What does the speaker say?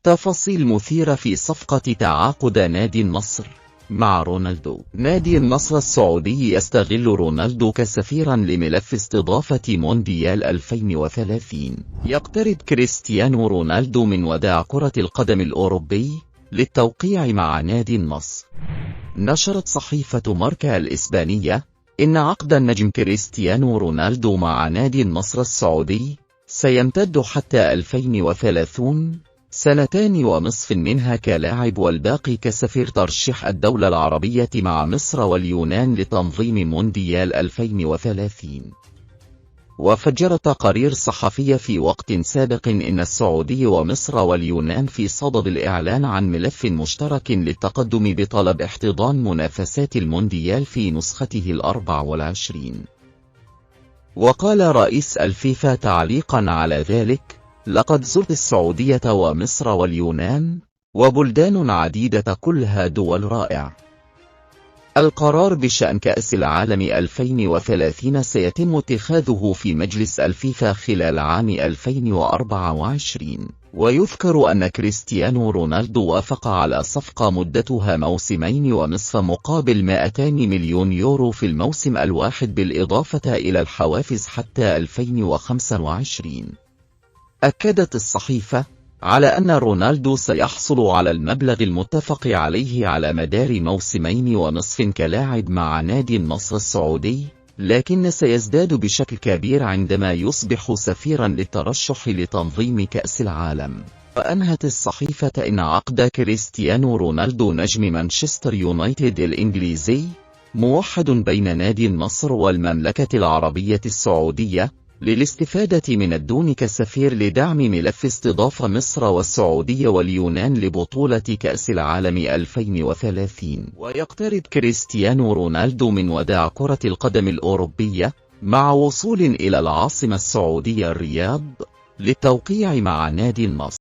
تفاصيل مثيرة في صفقة تعاقد نادي النصر مع رونالدو. نادي النصر السعودي يستغل رونالدو كسفيرا لملف استضافة مونديال 2030. يقترب كريستيانو رونالدو من وداع كرة القدم الأوروبي للتوقيع مع نادي النصر. نشرت صحيفة ماركا الإسبانية إن عقد النجم كريستيانو رونالدو مع نادي النصر السعودي سيمتد حتى 2030، 2.5 سنين منها كلاعب والباقي كسفير ترشيح الدولة العربية مع مصر واليونان لتنظيم مونديال 2030. وفجر تقارير صحفية في وقت سابق إن السعودية ومصر واليونان في صدد الإعلان عن ملف مشترك للتقدم بطلب احتضان منافسات المونديال في نسخته 24. وقال رئيس الفيفا تعليقا على ذلك: لقد زرت السعودية ومصر واليونان وبلدان عديدة كلها دول رائعة. القرار بشأن كأس العالم 2030 سيتم اتخاذه في مجلس الفيفا خلال عام 2024. ويذكر أن كريستيانو رونالدو وافق على صفقة مدتها 2.5 موسم مقابل 200 مليون يورو في الموسم الواحد بالإضافة إلى الحوافز حتى 2025. أكدت الصحيفة على أن رونالدو سيحصل على المبلغ المتفق عليه على مدار 2.5 موسم كلاعب مع نادي النصر السعودي، لكن سيزداد بشكل كبير عندما يصبح سفيرا للترشح لتنظيم كأس العالم. وأنهت الصحيفة إن عقد كريستيانو رونالدو نجم مانشستر يونايتد الإنجليزي موحد بين نادي النصر والمملكة العربية السعودية للاستفادة من الدون كسفير لدعم ملف استضافة مصر والسعودية واليونان لبطولة كأس العالم 2030. ويقترب كريستيانو رونالدو من وداع كرة القدم الأوروبية مع وصول إلى العاصمة السعودية الرياض للتوقيع مع نادي النصر.